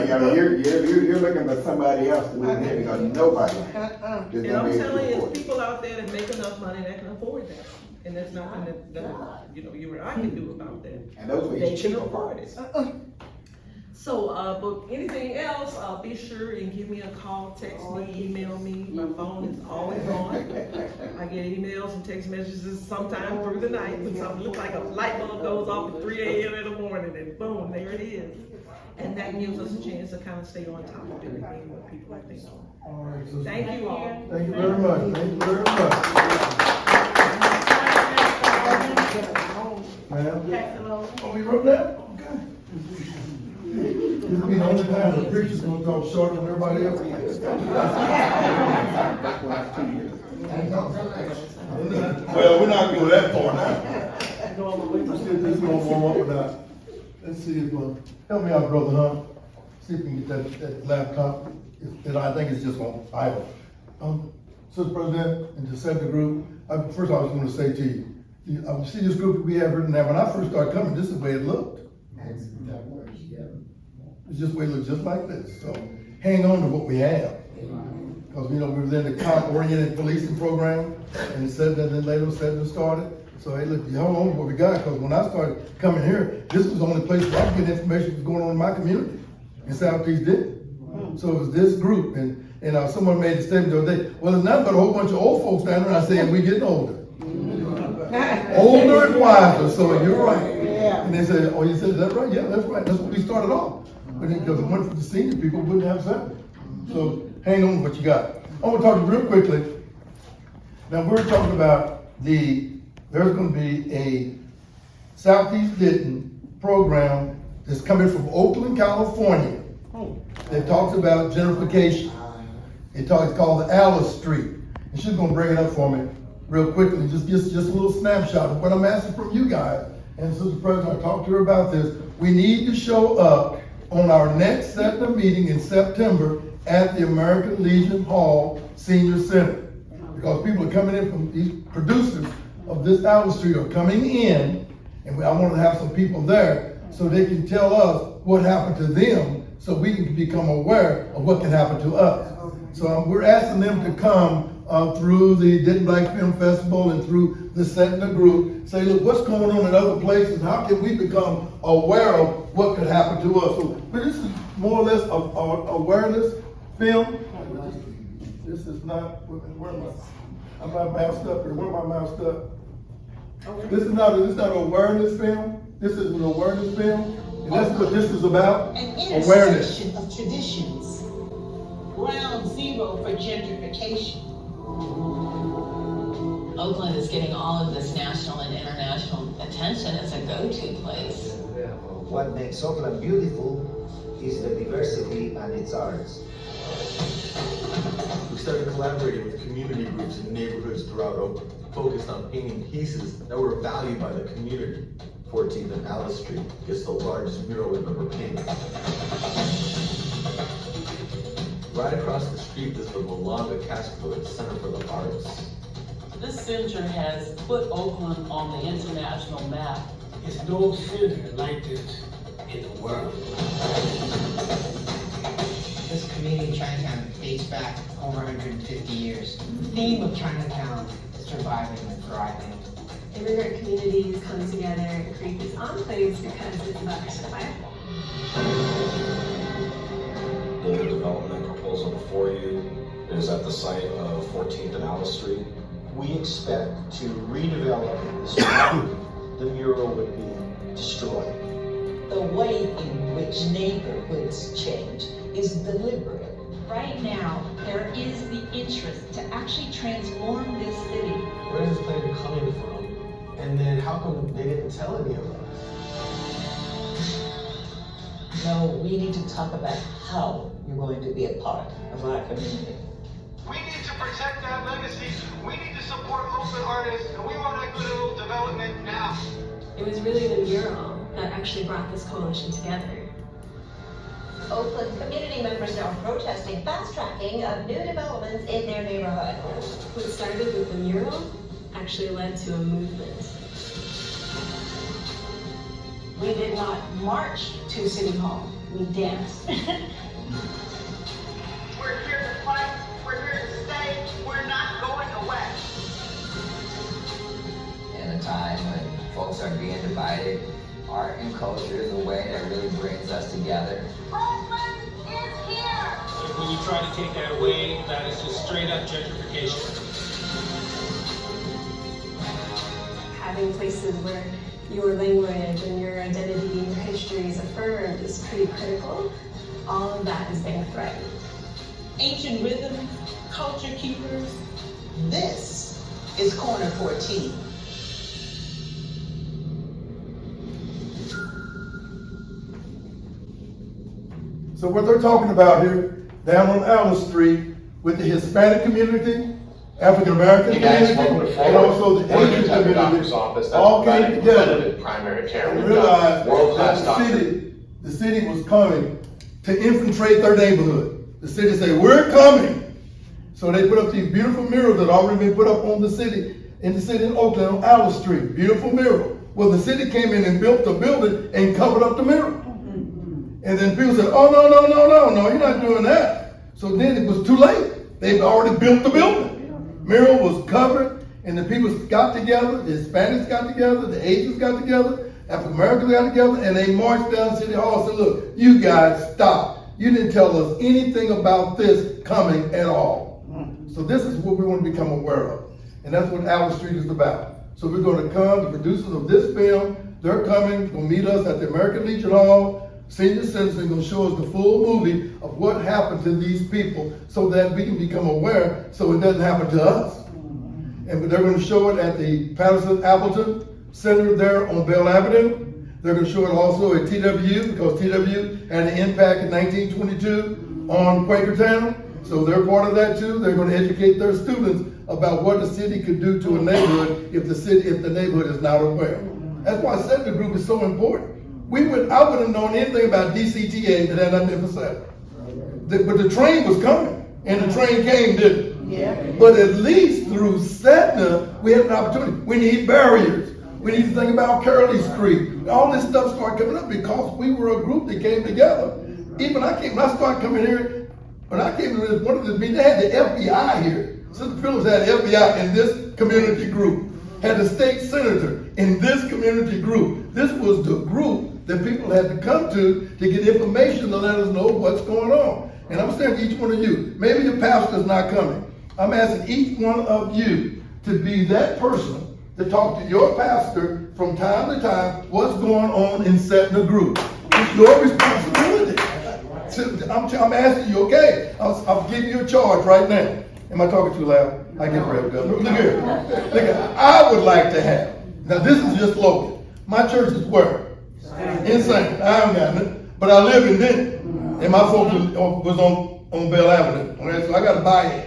you're looking for somebody else to move in because nobody is And gonna I'm be able to telling you, afford it's it. people out there that make enough money that can afford that. And there's nothing that, you know, you or I can do about that. And those were They his can cheaper afford parts. it. So, but anything else, be sure and give me a call, text me, email me. My phone is always on. I get emails and text messages sometime through the night when something looks like a light bulb goes off at 3 a.m. in the morning and boom, there it is. And that gives us a chance to kind of stay on top of everything what people are thinking. All right, sister. Thank you all. Thank you very much, thank you very much. Ma'am? Oh, we wrote that? Okay. This will be the only time the preacher's gonna talk shorter than everybody else. Well, we're not going that far now. Let's see if this is gonna warm up or not. Let's see if, help me out, Brother Hunt. See if we can get that laptop, I think it's just on idle. Mr. President, and to set the group, first I was gonna say to you, you see this group that we have written now, when I first started coming, this is the way it looked. It's just the way it looks, just like this, so hang on to what we have. Because, you know, we were in the comp-oriented policing program, and it said that then later SEDNA started. So, hey, look, hold on to what we got, because when I started coming here, this was the only place where I could get information was going on in my community, in Southeast Denton. So it was this group, and someone made a statement the other day, well, it's not but a whole bunch of old folks down there, and I said, we getting older. Older and wiser, so you're right. And they said, oh, you said, is that right? Yeah, that's right, that's what we started off. But then, because it went for the senior people, we wouldn't have SEDNA. So hang on to what you got. I want to talk to you real quickly. Now we're talking about there's going to be a Southeast Denton program that's coming from Oakland, California. That talks about gentrification. It's called the Alice Street. And she's going to bring it up for me real quickly. Just a little snapshot of what I'm asking from you guys. And Sister President, I talked to her about this. We need to show up on our next SEDNA meeting in September at the American Legion Hall Senior Center. Because people are coming in from, these producers of this Alice Street are coming in, and I want to have some people there so they can tell us what happened to them so we can become aware of what can happen to us. So we're asking them to come through the Denton Black Film Festival and through the SEDNA group, say, look, what's going on in other places? How can we become aware of what could happen to us? So, but this is more or less an awareness film. This is not, where am I? I'm not moused up here. Where am I moused up? This is not an awareness film. This is an awareness film. And that's what this is about. An Awareness. intersection of traditions. Ground zero for gentrification. Oakland is getting all of this national and international attention as a go-to place. What makes Oakland beautiful is the diversity and its arts. We started collaborating with community groups in neighborhoods throughout Oakland, focused on painting pieces that were valued by the community. 14th and Alice Street gets the largest mural we've ever painted. Right across the street is the Malanga Castlewood Center for the Arts. This center has put Oakland on the international map. There's no center like this in the world. This community, Chinatown, dates back over 150 years. The theme of Chinatown is surviving and thriving. Immigrant communities come together and create these enclaves because it's about survival. The development proposal before you is at the site of 14th and Alice Street. We expect to redevelop this property. The mural would be destroyed. The way in which neighborhoods change is deliberate. Right now, there is the interest to actually transform this city. Where is this plan coming from? And then how come they didn't tell any of us? No, we need to talk about how you're going to be a part of our community. We need to protect that legacy. We need to support Oakland artists, and we want equitable development now. It was really the mural that actually brought this coalition together. Oakland community members are protesting fast-tracking of new developments in their neighborhood. What started with the mural actually led to a movement. We did not march to City Hall, we danced. We're here to fight, we're here to stay, we're not going away. In a time when folks are being divided, art and culture is a way that really brings us together. Oakland is here! When you try to take that away, that is just straight up gentrification. Having places where your language and your identity and your history is affirmed is pretty critical. All of that is being threatened. Ancient rhythms, culture keepers. This is Corner 14. So what they're talking about here, down on Alice Street, with the Hispanic community, African American community, and also the Asian community, all came together and realized that the city was coming to infiltrate their neighborhood. The city said, we're coming. So they put up these beautiful murals that already been put up on the city, in the city of Oakland on Alice Street, beautiful mural. Well, the city came in and built the building and covered up the mural. And then people said, oh, no, you're not doing that. So then it was too late. They've already built the building. Mural was covered, and the people got together, the Hispanics got together, the Asians got together, African Americans got together, and they marched down City Hall and said, look, you guys stop. You didn't tell us anything about this coming at all. So this is what we want to become aware of. And that's what Alice Street is about. So we're going to come, the producers of this film, they're coming, going to meet us at the American Legion Hall. Senior citizen going to show us the full movie of what happened to these people so that we can become aware so it doesn't happen to us. And they're going to show it at the Patterson-Appleton Center there on Bell Avenue. They're going to show it also at TW because TW had an impact in 1922 on Quakertown. So they're part of that too. They're going to educate their students about what the city could do to a neighborhood if the neighborhood is not aware. That's why SEDNA group is so important. I wouldn't have known anything about DCTA if it had not been for SEDNA. But the train was coming, and the train came, didn't it? Yeah. But at least through SEDNA, we had an opportunity. We need barriers. We need to think about Curly Street. All this stuff started coming up because we were a group that came together. Even when I started coming here, when I came to one of the meetings, they had the FBI here. Sister Phillips had the FBI in this community group. Had the state senator in this community group. This was the group that people had to come to get information to let us know what's going on. And I'm saying to each one of you, maybe your pastor's not coming. I'm asking each one of you to be that person to talk to your pastor from time to time what's going on in SEDNA group. It's your responsibility. I'm asking you, okay, I'll give you a charge right now. Am I talking too loud? I get Rev Logan. Look here. I would like to have, now this is just local. My church is where? Insane. I haven't gotten it, but I live in Denton. And my folks was on Bell Avenue. Okay, so I got to buy in.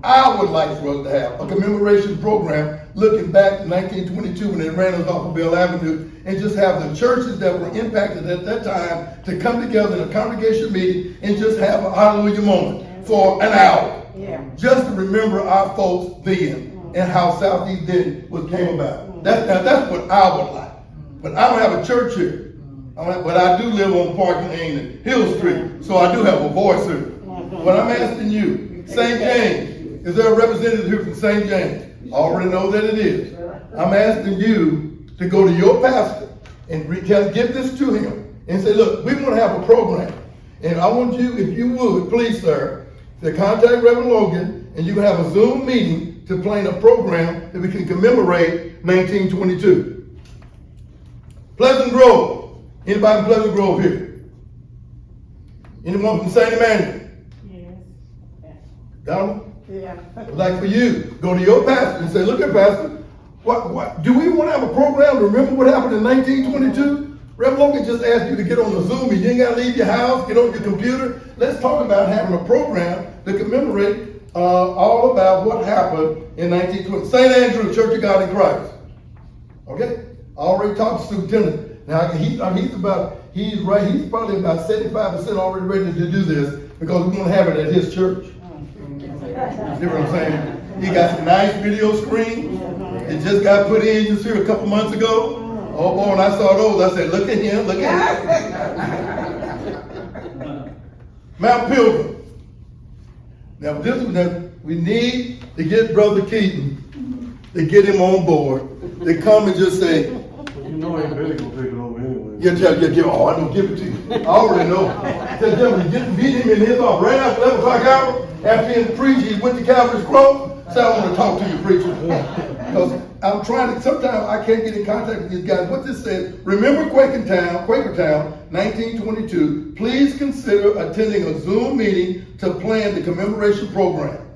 I would like for us to have a commemoration program looking back to 1922 when they ran us off of Bell Avenue and just have the churches that were impacted at that time to come together in a congregation meeting and just have a hallelujah moment for an hour. Yeah. Just to remember our folks then and how Southeast Denton came about. That's what I would like. But I don't have a church here. But I do live on Park Lane and Hill Street, so I do have a voice here. But I'm asking you, St. James, is there a representative here from St. James? I already know that it is. I'm asking you to go to your pastor and just give this to him and say, look, we want to have a program. And I want you, if you would, please, sir, to contact Rev Logan and you can have a Zoom meeting to plan a program that we can commemorate 1922. Pleasant Grove. Anybody from Pleasant Grove here? Anyone from St. Emmanuel? Yes. Donald? Yeah. I'd like for you, go to your pastor and say, look at pastor, what do we want to have a program to remember what happened in 1922? Rev Logan just asked you to get on the Zoom. You ain't got to leave your house, get on your computer. Let's talk about having a program to commemorate all about what happened in 1920. St. Andrew, Church of God in Christ. Okay? I already talked to Superintendent. Now he's probably about 75% already ready to do this because we want to have it at his church. You know what I'm saying? He got some nice video screen. It just got put in just here a couple months ago. Oh boy, when I saw those, I said, look at him, look at him. Mount Pilgrim. Now we need to get Brother Keaton, to get him on board, to come and just say, You know ain't really gonna take it over anyway. I know, give it to you. I already know. Meet him in his office right after 11 o'clock hour. After he preached, he went to Calvary's Cross. Said, I want to talk to you, preacher. Because I'm trying to, sometimes I can't get in contact with these guys. What this says, remember Quakertown, 1922. Please consider attending a Zoom meeting to plan the commemoration program.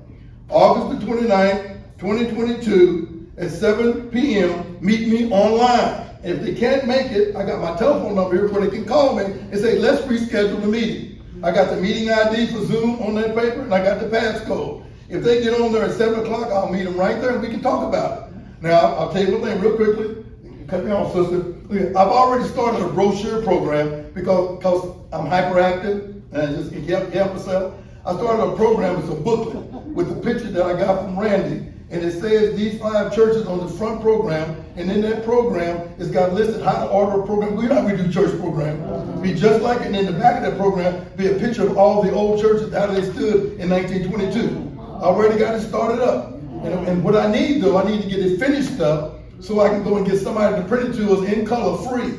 August the 29th, 2022 at 7 p.m. Meet me online. If they can't make it, I got my telephone number here where they can call me and say, let's reschedule the meeting. I got the meeting ID for Zoom on that paper, and I got the passcode. If they get on there at 7 o'clock, I'll meet them right there and we can talk about it. Now, I'll tell you one thing real quickly. Cut me off, sister. I've already started a brochure program because I'm hyperactive and I just can't help myself. I started a program, it's a booklet with the picture that I got from Randy. And it says these 5 churches on the front program, and in that program, it's got listed how to order a program. We do church program. Be just like it, and in the back of that program, be a picture of all the old churches, how they stood in 1922. I already got it started up. And what I need though, I need to get it finished up so I can go and get somebody to print it to us in color free.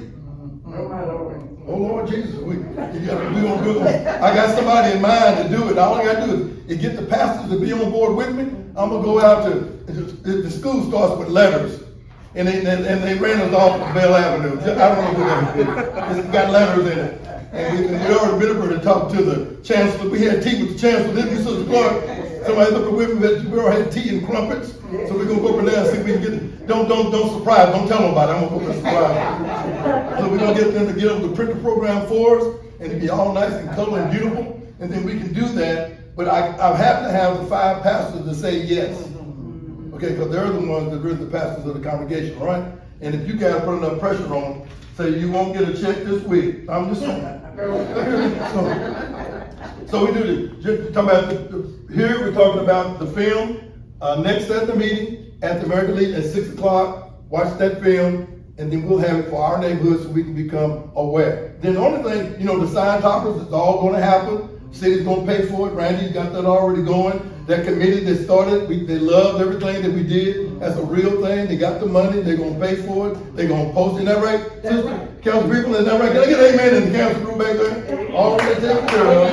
Oh Lord Jesus, we gonna do it. I got somebody in mind to do it. All I gotta do is get the pastors to be on board with me. I'm gonna go out to, the school starts with letters. And they ran us off of Bell Avenue. I don't know what it's got letters in it. And we already been over to talk to the chancellor. We had tea with the chancellor, didn't we, Sister Clark? Somebody's up with me, we already had tea and crumpets. So we're gonna go over there and see if we can get it. Don't surprise, don't tell nobody, I'm gonna go for a surprise. So we're gonna get them to get over the printer program for us, and it'll be all nice and color and beautiful, and then we can do that. But I have to have the 5 pastors to say yes. Okay, because they're the ones that are the pastors of the congregation, all right? And if you guys put enough pressure on them, say you won't get a check this week. I'm just saying. So we do this. Here we're talking about the film. Next at the meeting at the American Legion at 6 o'clock. Watch that film, and then we'll have it for our neighborhood so we can become aware. Then the only thing, the sign toppers, it's all going to happen. City's going to pay for it. Randy's got that already going. That committee that started, they loved everything that we did. That's a real thing. They got the money. They're going to pay for it. They're going to post it. Isn't that right? That's right. Council people, isn't that right? Can I get amen in the council group back there? All that taken care of.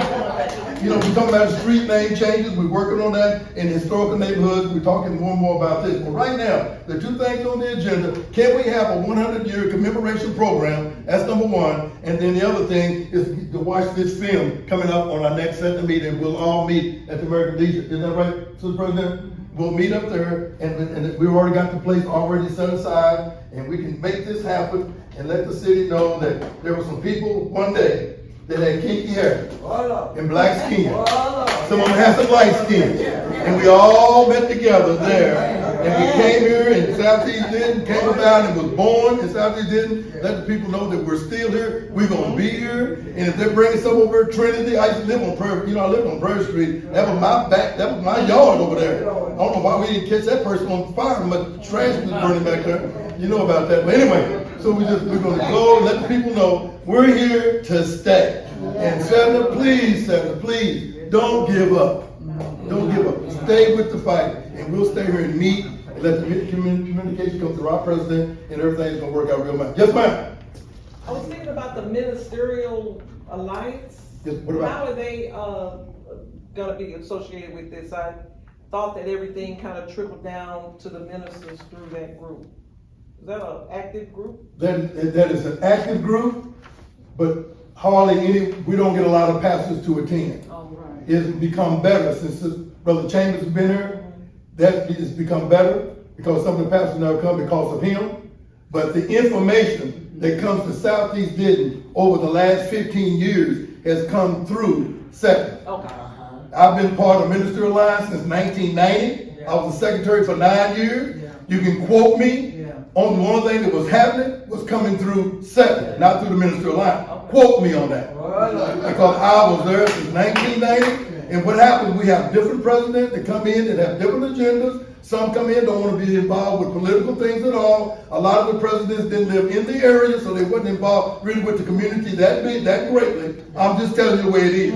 We're talking about street name changes. We're working on that in historical neighborhoods. We're talking more and more about this. But right now, the 2 things on the agenda, can we have a 100-year commemoration program? That's number 1. And then the other thing is to watch this film coming up on our next SEDNA meeting. We'll all meet at the American Legion. Isn't that right, Mr. President? We'll meet up there, and we've already got the place already set aside, and we can make this happen and let the city know that there were some people one day that had kinky hair and black skin. Some of them had some light skin. And we all met together there. And we came here in Southeast Denton, came about and was born in Southeast Denton. Let the people know that we're still here. We're going to be here. And if they're bringing some over Trinity, I used to live on Prairie, I lived on Prairie Street. That was my yard over there. I don't know why we didn't catch that person on fire, but trash was burning back there. You know about that. But anyway, so we're going to go and let the people know we're here to stay. And SEDNA, please, don't give up. Don't give up. Stay with the fight. And we'll stay here and meet and let the communication come through our president, and everything's going to work out real nice. Yes, ma'am. I was thinking about the ministerial alliance. Yes, what about? How are they going to be associated with this? I thought that everything kind of trickled down to the ministers through that group. Is that an active group? That is an active group, but hardly we don't get a lot of pastors to attend. Oh, right. It's become better since Brother Chambers has been here. That has become better because some of the pastors now come because of him. But the information that comes to Southeast Denton over the last 15 years has come through SEDNA. Okay. I've been part of Ministerial Alliance since 1990. I was the secretary for 9 years. You can quote me. On one thing that was happening was coming through SEDNA, not through the Ministerial Alliance. Quote me on that. Because I was there since 1990, And what happens, we have different presidents that come in that have different agendas. Some come in, don't want to be involved with political things at all. A lot of the presidents didn't live in the area, so they wasn't involved really with the community that greatly. I'm just telling you the way it is.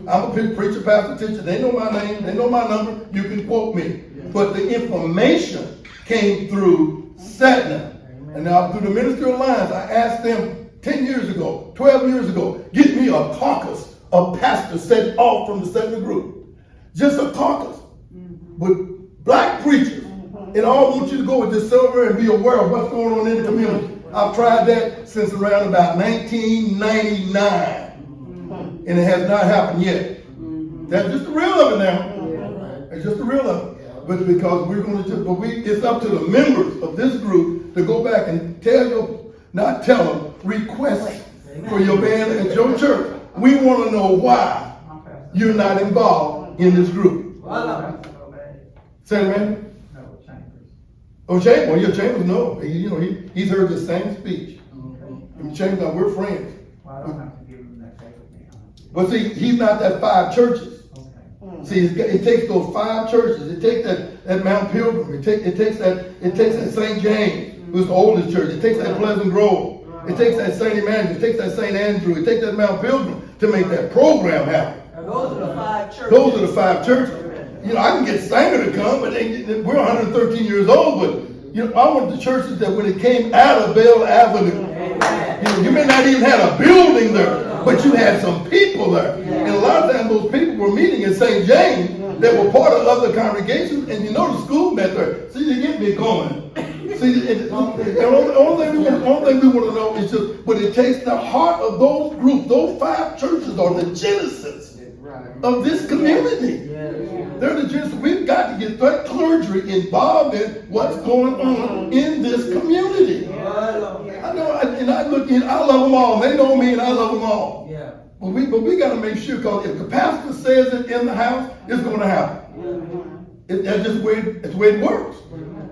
I'm a preacher, pastor, teacher. They know my name, they know my number. You can quote me. But the information came through SEDNA. And now through the ministerial lines, I asked them 10 years ago, 12 years ago, get me a caucus of pastors set off from the SEDNA group. Just a caucus with black preachers. And all want you to go with this silver and be aware of what's going on in the community. I've tried that since around about 1999. And it has not happened yet. That's just the real of it now. It's just the real of it. But because we're going to it's up to the members of this group to go back and tell them, request for your band at your church. We want to know why you're not involved in this group. Say it, man. Oh, Chambers. Well, yeah, Chambers, no. He's heard the same speech. And Chambers, we're friends. But see, he's not that 5 churches. See, it takes those 5 churches. It takes that Mount Pilgrim. It takes that St. James, who's the oldest church. It takes that Pleasant Grove. It takes that St. Emmanuel. It takes that St. Andrew. It takes that Mount Pilgrim to make that program happen. Those are the 5 churches. Those are the 5 churches. I can get Sanger to come, but we're 113 years old. But I want the churches that when it came out of Bell Avenue, you may not even have a building there, but you had some people there. And a lot of times those people were meeting in St. James that were part of other congregations, and the school met there. See, you get me going. See, the only thing we want to know is just, but it takes the heart of those groups. Those 5 churches are the genesis of this community. They're the genesis. We've got to get that clergy involved in what's going on in this community. I know, and I love them all. They know me, and I love them all. But we got to make sure, because if the pastor says it in the house, it's going to happen. That's just the way it works.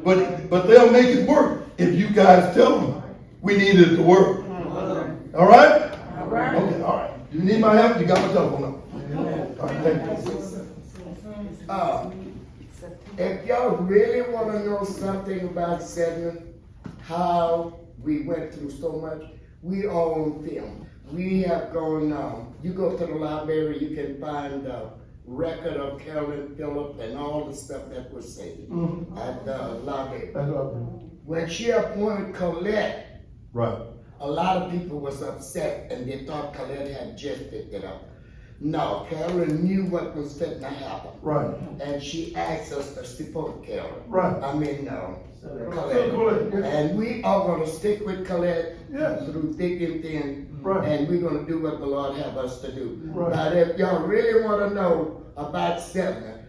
But they'll make it work if you guys tell them we need it to work. All right? Okay, all right. You need my help? You got my telephone number. All right, thank you. If y'all really want to know something about SEDNA, how we went through so much, we own film. We have gone, you go to the library, you can find the record of Carolyn Phillip and all the stuff that was said at the library. When she appointed Colette, a lot of people was upset and they thought Colette had just picked it up. No, Carolyn knew what was fitting to happen. And she asked us to support Carolyn. Colette. And we are going to stick with Colette through thick and thin. And we're going to do what the Lord have us to do. But if y'all really want to know about SEDNA,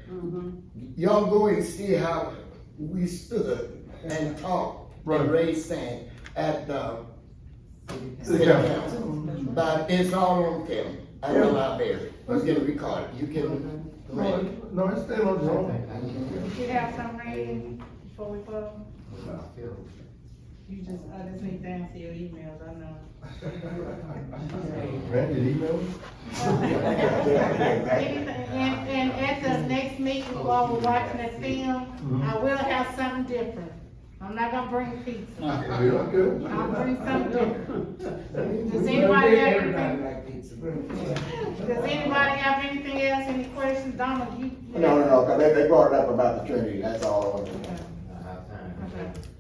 y'all go and see how we stood and talked and raised hand at the city council. But it's all on film. At the library. You can record it. You can read it. No, it's still on the own. Did you have some reading before we go? I just need to answer your emails, I know. Randy, email? And at the next meeting, while we're watching that film, I will have something different. I'm not gonna bring pizza. I'll bring something different. Does anybody have anything? Does anybody have anything else? Any questions? Donald, you? No, because they brought it up about the Trinity. That's all I want to know.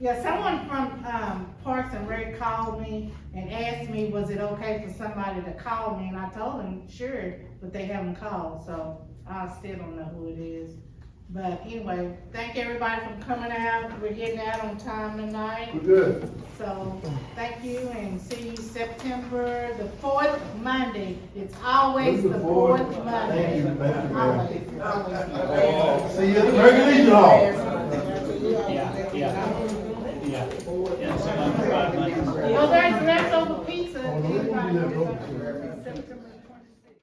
Yeah, someone from Parks and Rec called me and asked me, was it okay for somebody to call me? And I told them, sure, but they haven't called, so I still don't know who it is. But anyway, thank everybody for coming out. We're getting out on time tonight. We're good. So thank you, and see you September the 4th Monday. It's always the 4th Monday. Thank you, always. See you at the American Legion Hall. Well, there's leftover pizza.